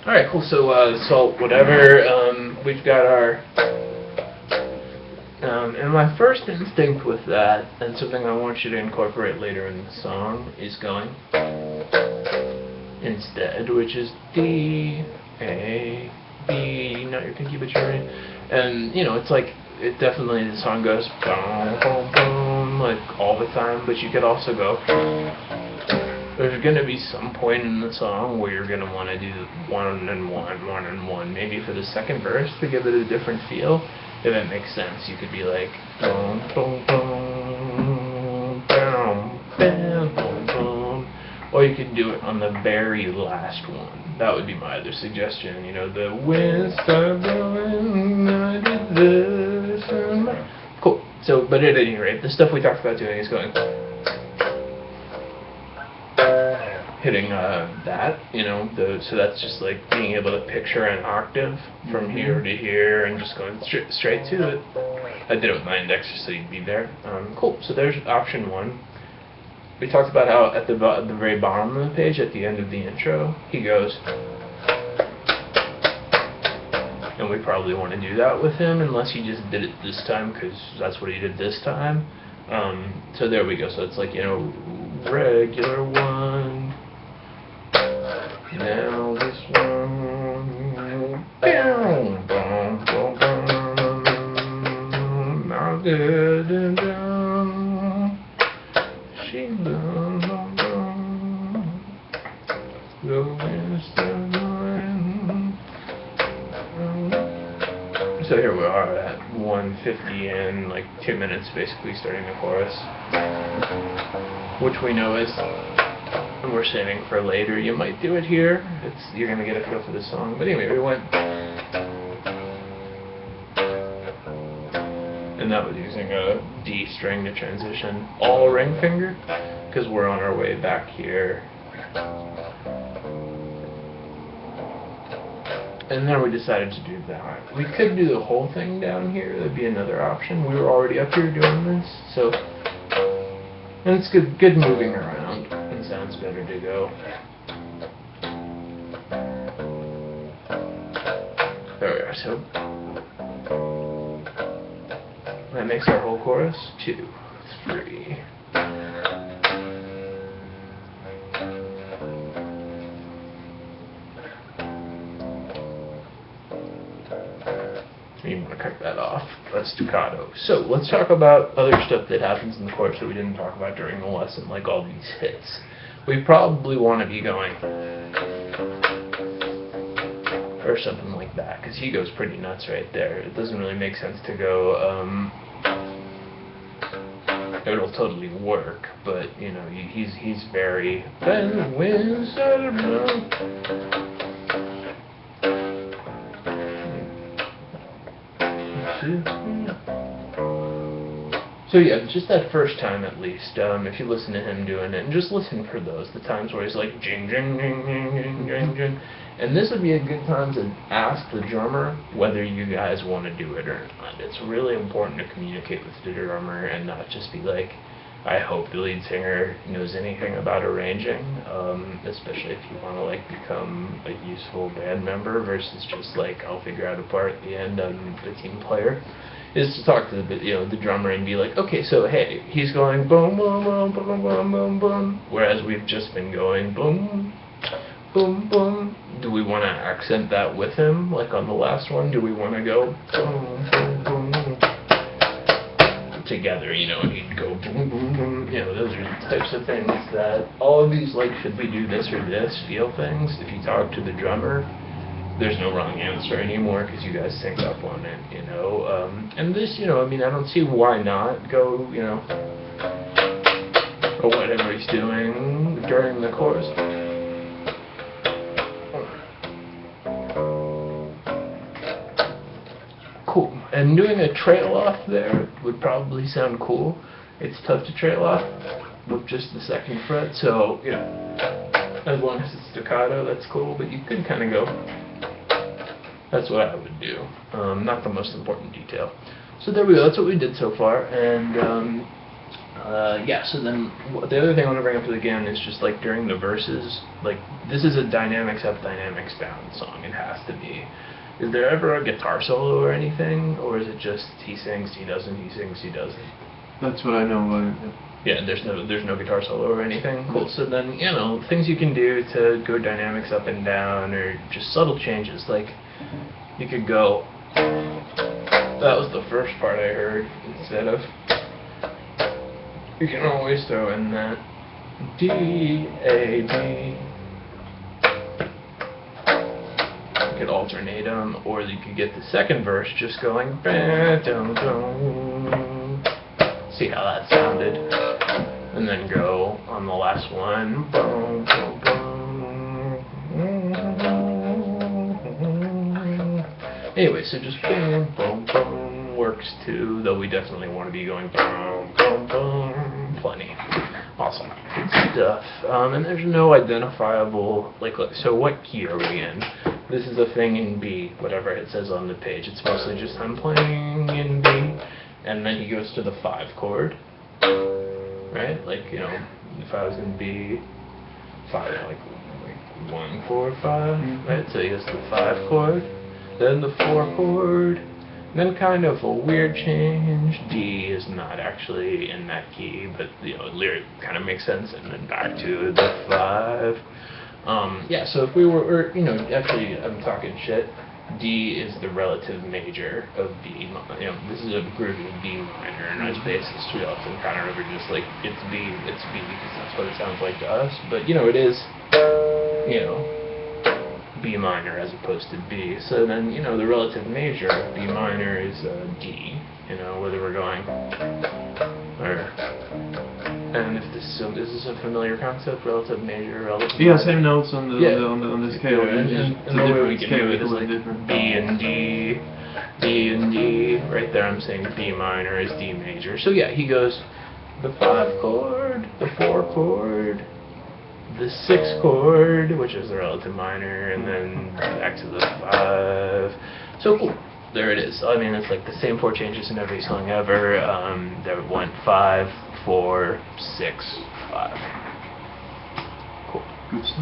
Alright, cool. So, salt, whatever. We've got our. And my first instinct with that, and something I want you to incorporate later in the song, is going instead, which is D, A, B, not your pinky but your ring. And, it's like, it definitely, the song goes boom, boom, boom, like all the time, but you could also go. There's going to be some point in the song where you're going to want to do one and one, one and one, maybe for the second verse to give it a different feel. If it makes sense, you could be like boom, boom, boom, boom, boom, boom, boom, or you could do it on the very last one. That would be my other suggestion. The wind started blowing, I did this, and cool. So, but at any rate, the stuff we talked about doing is going. Hitting that, so that's just like being able to picture an octave from here to here and just going straight to it. I did it with my index just so you'd be there. Cool, so there's option one. We talked about how at the very bottom of the page, at the end of the intro, he goes, and we probably want to do that with him unless he just did it this time because that's what he did this time. So there we go, so it's like, regular one. Now this one, boom, boom, boom, boom, now good and down, she done, the wind's blowing. So here we are at 1:50 and like 2 minutes basically starting the chorus, which we know is. We're saving for later. You might do it here. You're gonna get a feel for the song. But anyway, we went, and that was using a D string to transition all ring finger because we're on our way back here. And then we decided to do that. We could do the whole thing down here. That'd be another option. We were already up here doing this, so and it's good moving around. Sounds better to go. There we are. So that makes our whole chorus. 2, 3. You want to cut that off. That's staccato. So let's talk about other stuff that happens in the chorus that we didn't talk about during the lesson, like all these hits. We probably want to be going or something like that, because he goes pretty nuts right there. It doesn't really make sense to go, it'll totally work, but, he's very, then the wind started blowing. So yeah, just that first time at least, if you listen to him doing it, and just listen for those, the times where he's like jing jing jing jing jing jing jing, and this would be a good time to ask the drummer whether you guys want to do it or not. It's really important to communicate with the drummer and not just be like, I hope the lead singer knows anything about arranging, especially if you want to like become a useful band member versus just like, I'll figure out a part at the end, I'm the team player. Is to talk to the drummer and be like, okay, so hey, he's going boom, boom, boom, boom, boom, boom, boom, whereas we've just been going boom, boom, boom. Do we want to accent that with him, like on the last one? Do we want to go boom, boom, boom, together, and he'd go boom, boom, boom. Those are the types of things that all of these, like, should we do this or this feel things. If you talk to the drummer, there's no wrong answer anymore because you guys sync up on it, and this, I don't see why not go, or whatever he's doing during the chorus. Cool. And doing a trail off there would probably sound cool. It's tough to trail off with just the second fret, so, as long as it's staccato, that's cool, but you could kind of go. That's what I would do. Not the most important detail. So there we go. That's what we did so far. And Yeah, so then the other thing I want to bring up again is just like during the verses, like this is a dynamics up, dynamics down song. It has to be. Is there ever a guitar solo or anything, or is it just he sings, he doesn't, he sings, he doesn't? That's what I know about it. Yeah, there's no guitar solo or anything. Cool. So then, things you can do to go dynamics up and down, or just subtle changes. Like you could go. That was the first part I heard instead of. You can always throw in that D A D. You could alternate them, or you could get the second verse just going. See how that sounded, and then go on the last one. Anyway, so just boom, boom, boom works too, though we definitely want to be going boom, boom, boom, plenty. Awesome. Good stuff. And there's no identifiable, so what key are we in? This is a thing in B, whatever it says on the page. It's mostly just I'm playing in B, and then he goes to the 5 chord, right? If I was in B, 5, like 1, 4, 5, right? So he goes to the 5 chord. Then the 4 chord, then kind of a weird change. D is not actually in that key, but lyric kind of makes sense, and then back to the 5. Yeah, so if we were, actually I'm talking shit. D is the relative major of B. This is a groove in B minor, and as bassists we often kind of remember just like it's B because that's what it sounds like to us. But it is, B minor as opposed to B. So then, the relative major of B minor is D, whether we're going, and if this is a familiar concept, relative major, relative Yeah, minor. same notes on the scale. And the way we can do it is like B and D, B and D. Right there I'm saying B minor is D major. So yeah, he goes the 5 chord, the 4 chord, the 6 chord, which is the relative minor, and then back to the 5. So cool. There it is. I mean, it's like the same 4 changes in every song ever. There went 5, 4, 6, 5. Cool. Good stuff.